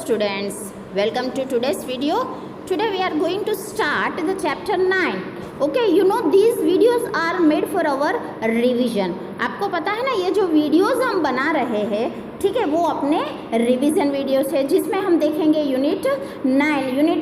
students, welcome to today's video. Today we are going to start the chapter 9. Okay, you know these videos are made for our revision. आपको पता है ना, ये जो videos हम बना रहे हैं, ठीक है, वो अपने रिवीजन वीडियोस है, जिसमें हम देखेंगे यूनिट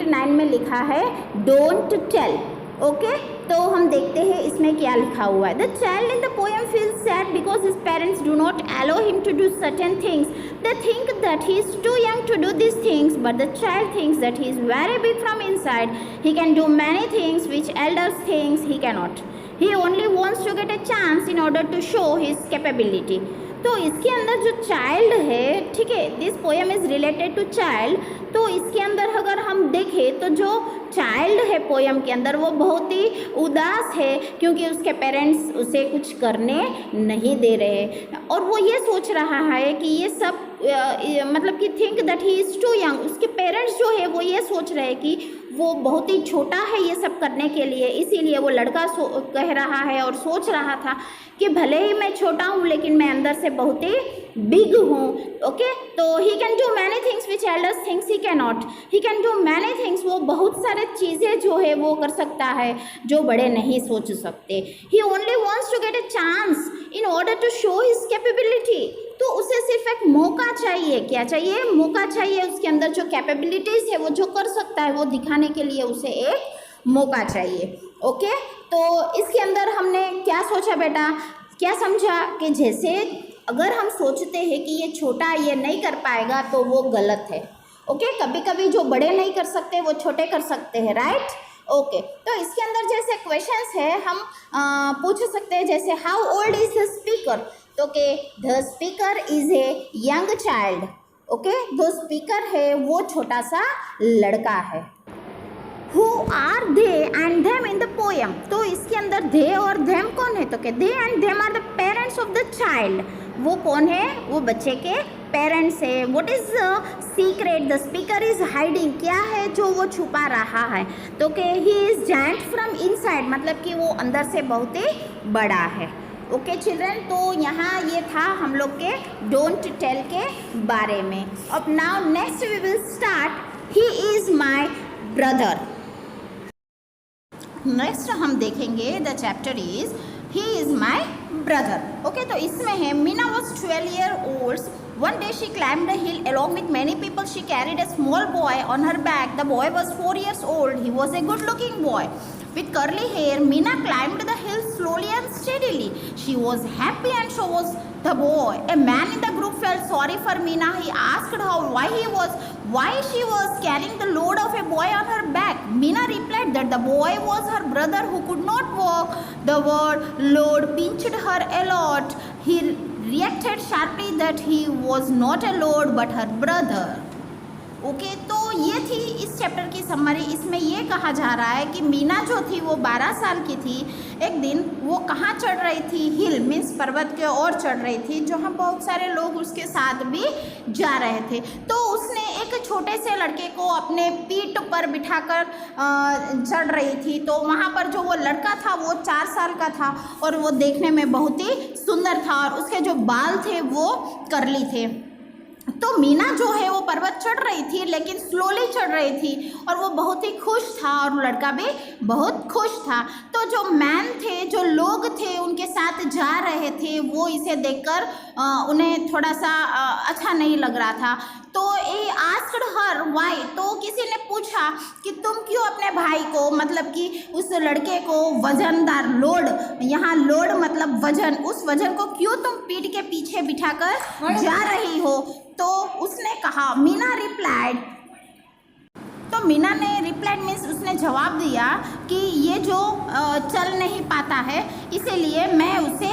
9 में लिखा है डोंट टेल. ओके, तो हम देखते हैं इसमें क्या लिखा हुआ है. The child in the poem feels sad because his parents do not allow him to do certain things. They think that he is too young to do this things, but the child thinks that he is very big from inside. He can do many things which elders thinks he can not. He only wants to get a chance in order to show his capability. तो इसके अंदर जो child है, ठीक है, this poem is related to child. तो इसके अंदर अगर हम देखें तो जो चाइल्ड है पोएम के अंदर, वो बहुत ही उदास है क्योंकि उसके पेरेंट्स उसे कुछ करने नहीं दे रहे, और वो ये सोच रहा है कि ये सब मतलब कि think that he is too young. उसके पेरेंट्स जो है वो ये सोच रहे हैं कि वो बहुत ही छोटा है ये सब करने के लिए, इसीलिए वो लड़का कह रहा है और सोच रहा था कि भले ही मैं छोटा हूँ लेकिन मैं अंदर से बहुत ही बिग हूँ. ओके, तो ही can do many things which elders thinks he can not. He can do many things, वो बहुत सारे चीज़ें जो है वो कर सकता है जो बड़े नहीं सोच सकते. He only wants to get a chance in order to show his capability. तो उसे सिर्फ एक मौका चाहिए. क्या चाहिए? मौका चाहिए. उसके अंदर जो कैपेबिलिटीज़ है, वो जो कर सकता है, वो दिखाने के लिए उसे एक मौका चाहिए. ओके, तो इसके अंदर हमने क्या सोचा बेटा, क्या समझा कि जैसे अगर हम सोचते हैं कि ये छोटा, ये नहीं कर पाएगा, तो वो गलत है. ओके, कभी कभी जो बड़े नहीं कर सकते वो छोटे कर सकते हैं, राइट. ओके, तो इसके अंदर जैसे क्वेश्चंस है, हम पूछ सकते हैं जैसे how old is the speaker. तो के the speaker is a young child. Okay, जो स्पीकर है वो छोटा सा लड़का है. Who are they and them in the poem? तो इसके अंदर they और them कौन है? तो के they and them are the parents of the child. वो कौन है? वो बच्चे के पेरेंट्स है. What is the secret the speaker is hiding? क्या है जो वो छुपा रहा है? तो के he is giant from inside, मतलब कि वो अंदर से बहुत ही बड़ा है. ओके चिल्ड्रन, तो यहाँ ये था हम लोग के डोंट टेल के बारे में. अब now next we will start he is my brother. Next हम देखेंगे the chapter is he is my brother. Okay, तो इसमें है Meena was 12 years old. One day she climbed a hill along with many people. She carried a small boy on her back. The boy was 4 years old. He was a good-looking boy with curly hair. Meena climbed the hill slowly and steadily. She was happy and so was the boy. A man in the group felt sorry for Meena. He asked her why she was carrying the load of a boy on her back. Meena replied that the boy was her brother who could not walk. The word load pinched her a lot. He reacted sharply that he was not a load but her brother. Okay, तो ये थी इस chapter की summary. इसमें ये कहा जा रहा है कि मीना जो थी वो 12 साल की थी. एक दिन वो कहाँ चढ़ रही थी? हिल मीन्स पर्वत के ओर चढ़ रही थी, जहाँ बहुत सारे लोग उसके साथ भी जा रहे थे. तो उसने एक छोटे से लड़के को अपने पीठ पर बिठाकर चढ़ रही थी. तो वहाँ पर जो वो लड़का था वो 4 साल का था और वो देखने में बहुत ही सुंदर था और उसके जो बाल थे वो कर्ली थे. तो मीना जो है वो पर्वत चढ़ रही थी लेकिन स्लोली चढ़ रही थी और वो बहुत ही खुश था और लड़का भी बहुत खुश था. तो जो मैन थे, जो लोग थे उनके साथ जा रहे थे, वो इसे देखकर उन्हें थोड़ा सा अच्छा नहीं लग रहा था. तो ये आस्क्ड हर व्हाई, तो किसी ने पूछा कि तुम क्यों अपने भाई को, मतलब कि उस लड़के को वजनदार लोड, यहाँ लोड मतलब वजन, उस वजन को क्यों तुम पीठ के पीछे बिठाकर जा रही हो? तो उसने कहा, मीना रिप्लाइड. तो मीना ने रिप्लाइड मीन्स उसने जवाब दिया कि ये जो चल नहीं पाता है इसीलिए मैं उसे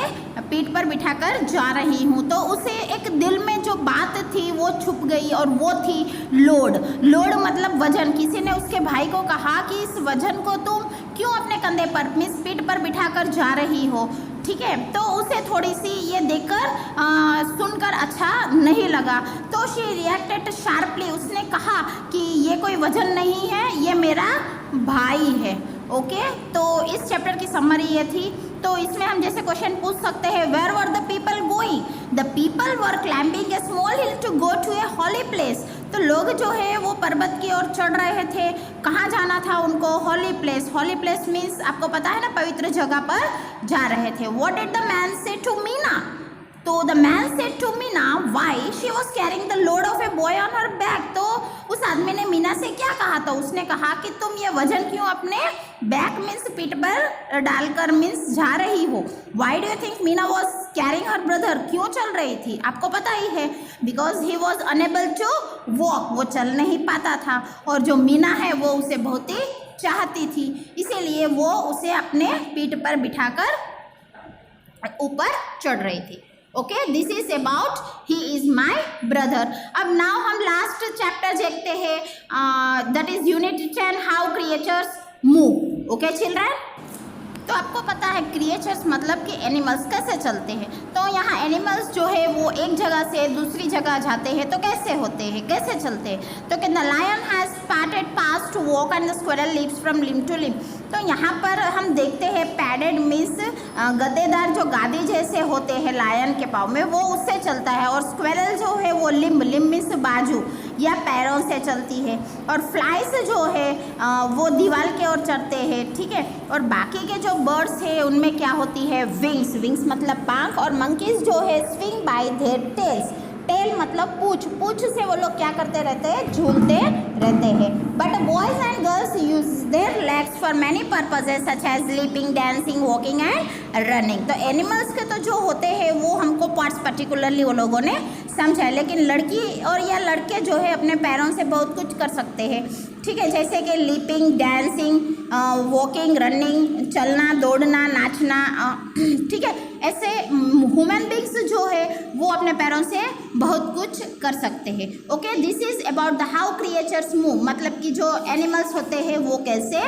पीठ पर बिठाकर जा रही हूँ. तो उसे एक दिल में जो बात थी वो छुप गई और वो थी लोड. लोड मतलब वजन. किसी ने उसके भाई को कहा कि इस वजन को तुम क्यों अपने कंधे पर मीन्स पीठ पर बिठाकर जा रही हो, ठीक है. तो उसे थोड़ी सी ये देखकर सुनकर अच्छा नहीं लगा. तो शी रिएक्टेड शार्पली. उसने कहा कि ये कोई वजन नहीं है, ये मेरा भाई है. ओके, तो इस चैप्टर की समरी ये थी. तो इसमें हम जैसे क्वेश्चन पूछ सकते हैं, where were the people going? The people were climbing a small hill to go to a holy place. तो लोग जो है वो पर्वत की ओर चढ़ रहे थे। कहाँ जाना था उनको? हॉली प्लेस। हॉली प्लेस मीन्स आपको पता है ना, पवित्र जगह पर जा रहे थे। What did the man say to Meena? तो the man said to Meena why she was carrying the load of a boy on her back. तो उस आदमी ने मीना से क्या कहा था? उसने कहा कि तुम ये वजन क्यों अपने बैक मीन्स पीठ पर डालकर मीन्स जा रही हो। Why do you think Meena was carrying her brother? क्यों चल रही थी? आपको पता ही है, because he was unable to walk, वो चल नहीं पाता था। और जो मीना है वो उसे बहुत ही चाहती थी, इसीलिए वो उसे अपने पीठ पर बिठाकर ऊपर चढ़ रही थी। Okay, this is about he is my brother. अब नाउ हम लास्ट चैप्टर देखते हैं, that is unit 10, how creatures move. Okay children, तो आपको पता है क्रिएचर्स मतलब कि एनिमल्स कैसे चलते हैं। तो यहाँ एनिमल्स जो है वो एक जगह से दूसरी जगह जाते हैं, तो कैसे होते हैं, कैसे चलते हैं? तो कि the lion has padded paws to walk and the squirrel leaps from limb to limb. तो यहाँ पर हम देखते हैं पैडेड मीन्स गद्देदार जो गादी जैसे होते हैं लायन के पाँव में, वो उससे चलता है। और स्क्वायरल जो है वो लिम्ब मीन्स बाजू या पैरों से चलती है। और फ्लाइज जो है वो दीवार के ओर चढ़ते हैं, ठीक है। और बाकी के जो बर्ड्स है उनमें क्या होती है? विंग्स। विंग्स मतलब पंख। और मंकीज जो है swing by their tails. Tail मतलब पूंछ। पूंछ से वो लोग क्या करते रहते हैं? झूलते रहते हैं। But boys and girls use their legs for many purposes such as leaping, dancing, walking and running. तो एनिमल्स के तो जो होते हैं वो हमको पार्ट्स पर्टिकुलरली वो लोगों ने समझा है, लेकिन लड़की और या लड़के जो है अपने पैरों से बहुत कुछ कर सकते हैं, ठीक है। जैसे कि लीपिंग, डांसिंग, वॉकिंग, रनिंग, चलना, दौड़ना, नाचना, ठीक है। ऐसे ह्यूमन बींग्स जो है वो अपने पैरों से बहुत कुछ कर सकते हैं। Okay, this is about the how creatures move, मतलब कि जो एनिमल्स होते हैं वो कैसे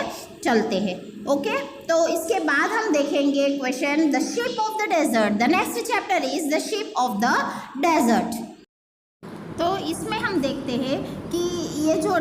चलते हैं। ओके, तो इसके बाद हम देखेंगे question the ship of the desert. The next chapter is the ship of the desert. तो इसमें हम देखते हैं कि ये जो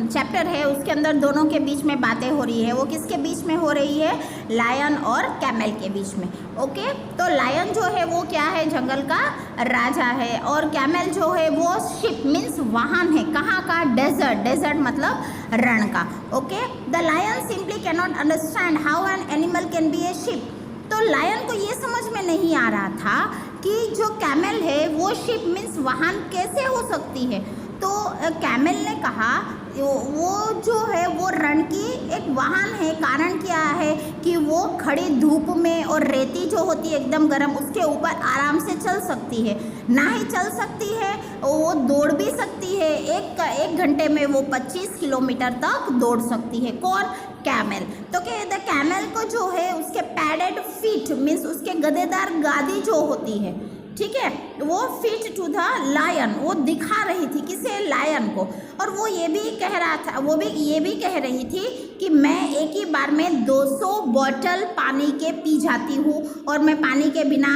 चैप्टर है उसके अंदर दोनों के बीच में बातें हो रही है। वो किसके बीच में हो रही है? लायन और कैमल के बीच में। ओके, तो लायन जो है वो क्या है? जंगल का राजा है। और कैमल जो है वो शिप मीन्स वाहन है। कहाँ का? डेजर्ट। डेजर्ट मतलब रण का। Okay, the lion simply can not understand how an animal can be a ship. तो लायन को ये समझ में नहीं आ रहा था कि जो कैमल है वो शिप मीन्स वाहन कैसे हो सकती है। तो कैमल ने कहा वो जो है वो रण की एक वाहन है। कारण क्या है कि वो खड़ी धूप में और रेती जो होती है एकदम गर्म, उसके ऊपर आराम से चल सकती है। ना ही चल सकती है, वो दौड़ भी सकती है। एक घंटे में वो 25 किलोमीटर तक दौड़ सकती है। कौन? कैमल। तो कि द कैमल को जो है उसके पैडेड फीट मीन्स उसके गद्देदार गादी जो होती है, ठीक है, वो फिट टू द लायन, वो दिखा रही थी किसे? लायन को। और वो ये भी कह रहा था, वो भी ये भी कह रही थी कि मैं एक ही बार में 200 बॉटल पानी के पी जाती हूँ और मैं पानी के बिना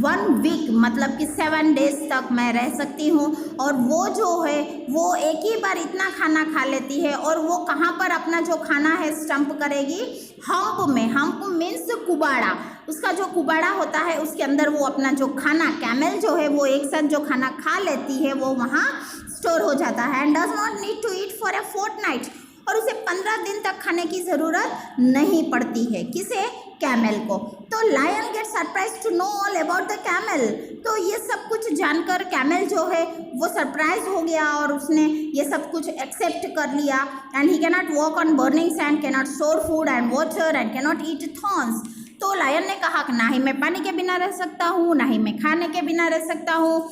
1 वीक मतलब कि 7 डेज तक मैं रह सकती हूँ। और वो जो है वो एक ही बार इतना खाना खा लेती है। और वो कहाँ पर अपना जो खाना है स्टम्प करेगी? हम्प में। हम्प मीन्स कुबाड़ा। उसका जो कुबाड़ा होता है उसके अंदर वो अपना जो खाना, कैमल जो है वो एक साथ जो खाना खा लेती है वो वहाँ स्टोर हो जाता है। And does not need to eat for a fortnight. और उसे 15 दिन तक खाने की ज़रूरत नहीं पड़ती है। किसे? कैमल को। तो lion get surprise to know all about the camel. तो ये सब कुछ जानकर कैमल जो है वो सरप्राइज हो गया और उसने ये सब कुछ एक्सेप्ट कर लिया। And he cannot walk on burning sand, cannot store food and water and cannot eat thorns. तो लायन ने कहा कि ना ही मैं पानी के बिना रह सकता हूँ, ना ही मैं खाने के बिना रह सकता हूँ,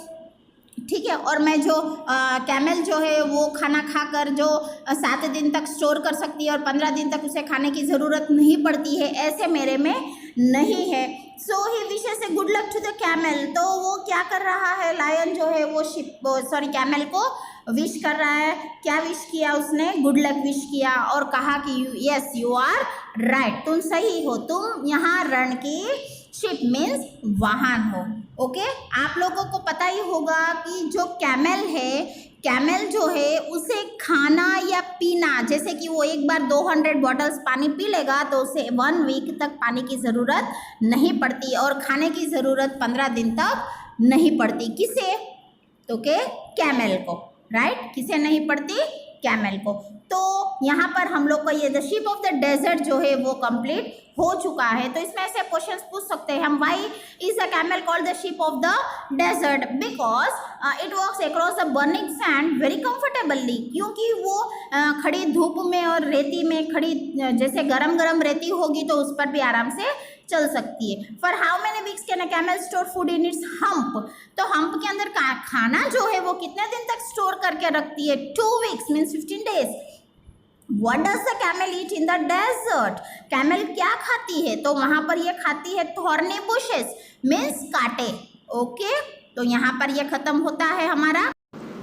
ठीक है। और मैं जो कैमल जो है वो खाना खाकर जो 7 दिन तक स्टोर कर सकती है और 15 दिन तक उसे खाने की ज़रूरत नहीं पड़ती है, ऐसे मेरे में नहीं है। So he wishes a good luck to the camel. तो वो क्या कर रहा है? लायन जो है वो कैमल को विश कर रहा है। क्या विश किया उसने? गुड लक विश किया और कहा कि यस यू आर राइट, तुम सही हो, तुम यहाँ रण की शिप मीन्स वाहन हो। ओके, आप लोगों को पता ही होगा कि जो कैमल है, कैमल जो है उसे खाना या पीना, जैसे कि वो एक बार 200 बॉटल्स पानी पी लेगा तो उसे 1 वीक तक पानी की ज़रूरत नहीं पड़ती और खाने की ज़रूरत 15 दिन तक नहीं पड़ती। किसे? तो के कैमल को। राइट, किसे नहीं पढ़ती, कैमल को। तो यहाँ पर हम लोग का ये the ship of the desert जो है वो कंप्लीट हो चुका है। तो इसमें ऐसे क्वेश्चंस पूछ सकते हैं हम, why is a camel called the ship of the desert, because it walks across the burning sand very comfortably, क्योंकि वो खड़ी धूप में और रेती में खड़ी, जैसे गरम गरम रेती होगी तो उस पर भी आराम से चल सकती है। For how many weeks can a camel store food in its hump, तो हम्प के अंदर खाना जो है वो कितने दिन तक स्टोर करके रखती है, 2 weeks means 15 days। What does the camel eat in the desert? Camel क्या खाती है, तो वहां पर ये खाती है थॉर्नी बुशेस मीन्स कांटे। ओके, तो यहाँ पर ये खत्म होता है हमारा।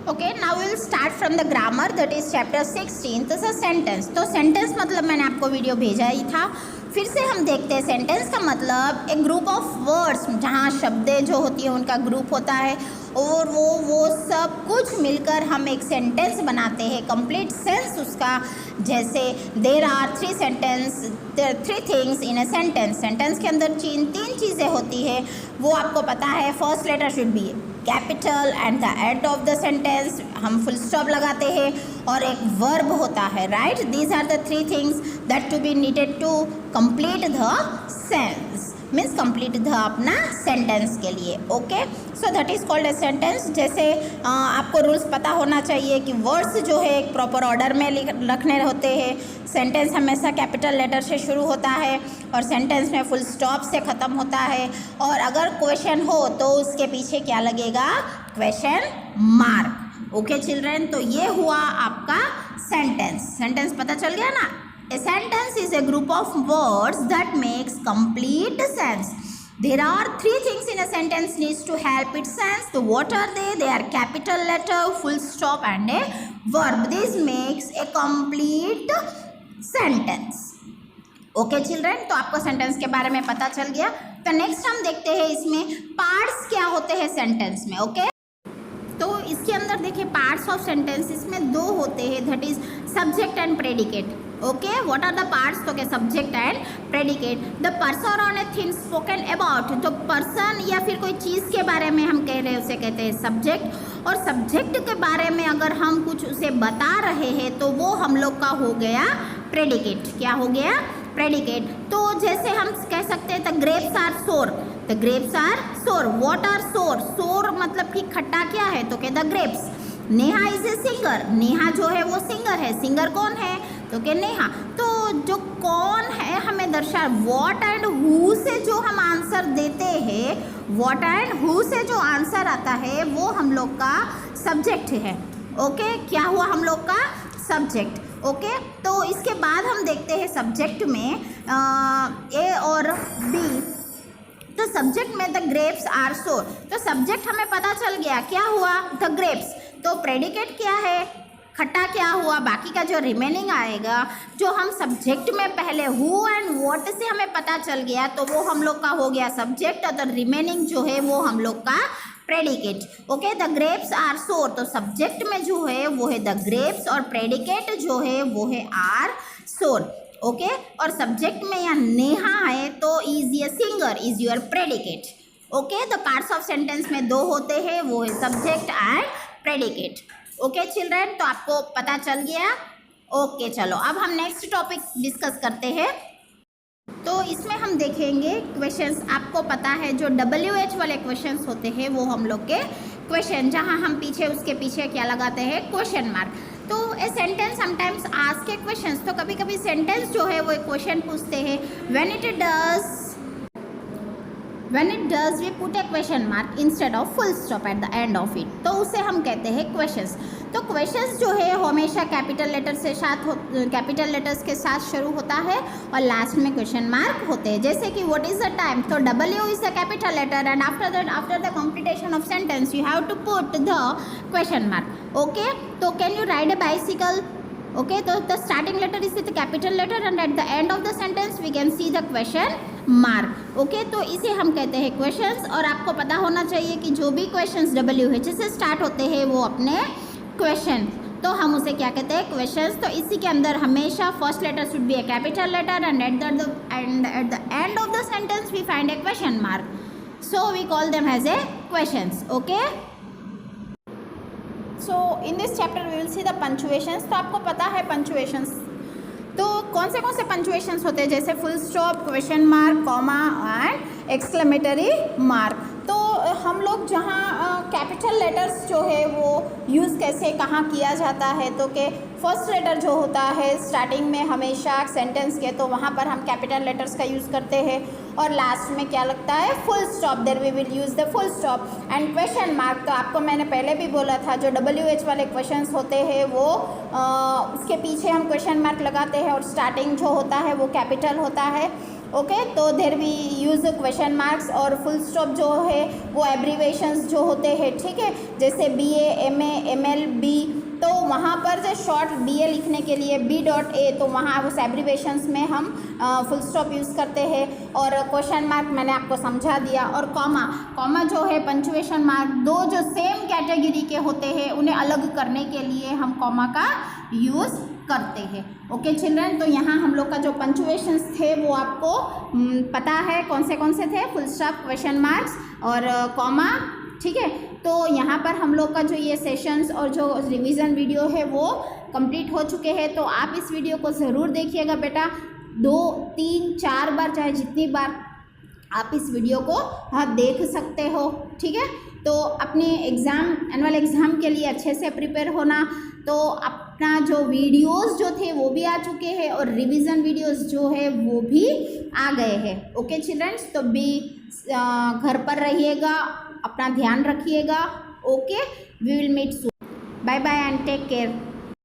Okay, now will start from the grammar, that is chapter 16। तो सेंटेंस, तो सेंटेंस मतलब मैंने आपको वीडियो भेजा ही था, फिर से हम देखते हैं। सेंटेंस का मतलब एक ग्रुप ऑफ वर्ड्स, जहाँ शब्दें जो होती है उनका ग्रुप होता है और वो सब कुछ मिलकर हम एक सेंटेंस बनाते हैं, कंप्लीट सेंस उसका। जैसे there are 3 things in a sentence, sentence के अंदर 3 चीज़ें होती है, वो आपको पता है। First letter should be capital and the end of the sentence हम फुल स्टॉप लगाते हैं, और एक वर्ब होता है, right. These are the 3 things that to be needed to complete the sense, means complete the अपना सेंटेंस के लिए। Okay, so that is called a sentence. जैसे आपको रूल्स पता होना चाहिए कि वर्ड्स जो है एक प्रॉपर ऑर्डर में रखने होते हैं। सेंटेंस हमेशा कैपिटल लेटर से शुरू होता है और सेंटेंस में फुल स्टॉप से ख़त्म होता है, और अगर क्वेश्चन हो तो उसके पीछे क्या लगेगा, क्वेश्चन मार्क। ओके चिल्ड्रन, तो ये हुआ आपका सेंटेंस। सेंटेंस पता चल गया ना। A sentence is a group of words that makes complete sense. There are 3 things in a sentence needs to help its sense. So what are they? They are capital letter, full stop and a verb. This makes a complete sentence. Okay children, तो आपको sentence के बारे में पता चल गया। तो next हम देखते हैं इसमें पार्ट्स क्या होते हैं सेंटेंस में। ओके, तो इसके अंदर देखिए पार्ट्स ऑफ सेंटेंस इसमें 2 होते हैं, that is subject and predicate. Okay, what are the parts, तो क्या subject and predicate. The person on a thing spoken about, तो पर्सन या फिर कोई चीज़ के बारे में हम कह रहे हैं उसे कहते हैं सब्जेक्ट, और सब्जेक्ट के बारे में अगर हम कुछ उसे बता रहे हैं तो वो हम लोग का हो गया प्रेडिकेट। क्या हो गया, प्रेडिकेट। तो जैसे हम कह सकते हैं द ग्रेप्स आर सोर, द ग्रेप्स आर सोर। व्हाट आर सोर, सोर मतलब कि खट्टा क्या है, तो क्या the grapes. Neha is a singer, Neha जो है वो सिंगर है, सिंगर कौन है, तो क्या नेहा। तो जो कौन है हमें दर्शा, व्हाट एंड हु से जो हम आंसर देते हैं, व्हाट एंड हु से जो आंसर आता है वो हम लोग का सब्जेक्ट है। ओके, क्या हुआ हम लोग का सब्जेक्ट। ओके, तो इसके बाद हम देखते हैं सब्जेक्ट में ए और बी। तो सब्जेक्ट में द ग्रेप्स आर सोर, तो सब्जेक्ट हमें पता चल गया क्या हुआ, द ग्रेप्स। तो प्रेडिकेट क्या है, खट्टा क्या हुआ, बाकी का जो रिमेनिंग आएगा, जो हम सब्जेक्ट में पहले हु एंड व्हाट से हमें पता चल गया तो वो हम लोग का हो गया सब्जेक्ट, और द रिमेनिंग जो है वो हम लोग का predicate. Okay, the grapes are sour, तो सब्जेक्ट में जो है वो है द ग्रेप्स, और प्रेडिकेट जो है वो है आर सोर। ओके, और सब्जेक्ट में यहाँ नेहा है तो is a singer is your predicate. Okay, the parts of sentence में 2 होते हैं, वो है subject and predicate. Okay children, तो आपको पता चल गया। ओके, चलो अब हम नेक्स्ट टॉपिक डिस्कस करते हैं। तो इसमें हम देखेंगे क्वेश्चंस। आपको पता है जो WH वाले क्वेश्चंस होते हैं वो हम लोग के क्वेश्चन, जहां हम पीछे उसके पीछे क्या लगाते हैं, क्वेश्चन मार्क। तो a sentence sometimes ask A questions, तो कभी कभी सेंटेंस जो है वो एक क्वेश्चन पूछते हैं। When it does we put a question mark instead of full stop at the end of it, तो उसे हम कहते हैं क्वेश्चंस। तो क्वेश्चंस जो है हमेशा कैपिटल लेटर्स के साथ शुरू होता है और लास्ट में क्वेश्चन मार्क होते हैं। जैसे कि व्हाट इज द टाइम, तो W is a capital letter and after the completion of sentence you have to put the question mark. Okay, तो can you ride a bicycle. Okay, तो the starting letter is with capital letter and at the end of the sentence we can see the question mark. Okay, तो इसे हम कहते हैं questions, और आपको पता होना चाहिए कि जो भी क्वेश्चंस WH से स्टार्ट होते हैं वो अपने क्वेश्चन, तो हम उसे क्या कहते हैं, क्वेश्चंस। तो इसी के अंदर हमेशा first letter should be a capital letter and at the end of the sentence we find a question mark, so we call them as a questions. Okay, so in this chapter we will see the punctuations. तो आपको पता है पंचुएशंस तो कौन से पंचुएशंस होते हैं, जैसे full stop, question mark, comma and exclamatory mark. तो हम लोग जहाँ कैपिटल लेटर्स जो है वो यूज़ कैसे कहाँ किया जाता है, तो कि फर्स्ट लेटर जो होता है स्टार्टिंग में हमेशा सेंटेंस के, तो वहाँ पर हम कैपिटल लेटर्स का यूज़ करते हैं, और लास्ट में क्या लगता है, full stop, there we will use the full stop and question mark. तो आपको मैंने पहले भी बोला था जो WH वाले क्वेश्चंस होते हैं वो उसके पीछे हम क्वेश्चन मार्क लगाते हैं, और स्टार्टिंग जो होता है वो कैपिटल होता है। ओके, तो there we use question marks, और फुल स्टॉप जो है वो एब्रीवेशंस जो होते हैं, ठीक है, जैसे BA, MA, ML, B, तो वहाँ पर जो शॉर्ट BA लिखने के लिए B.A, तो वहाँ उस एब्रीवेशंस में हम फुल स्टॉप यूज़ करते हैं। और क्वेश्चन मार्क मैंने आपको समझा दिया, और कॉमा जो है पंचुएशन मार्क, दो जो सेम कैटेगरी के होते हैं उन्हें अलग करने के लिए हम कॉमा का यूज़ करते हैं। ओके चिल्ड्रन, तो यहाँ हम लोग का जो पंचुएशंस थे वो आपको पता है कौन से थे, फुल स्टॉप, क्वेश्चन मार्क्स और कॉमा, ठीक है। तो यहाँ पर हम लोग का जो ये सेशंस और जो रिवीजन वीडियो है वो कंप्लीट हो चुके हैं। तो आप इस वीडियो को ज़रूर देखिएगा बेटा, 2, 3, 4 बार, चाहे जितनी बार आप इस वीडियो को देख सकते हो, ठीक है। तो अपने एग्ज़ाम, एनुअल एग्ज़ाम के लिए अच्छे से प्रिपेयर होना। तो अपना जो वीडियोस जो थे वो भी आ चुके हैं, और रिवीजन वीडियोस जो है वो भी आ गए हैं। ओके चिल्ड्रंस, तो भी घर पर रहिएगा, अपना ध्यान रखिएगा। Okay, we will meet soon, bye bye and take care.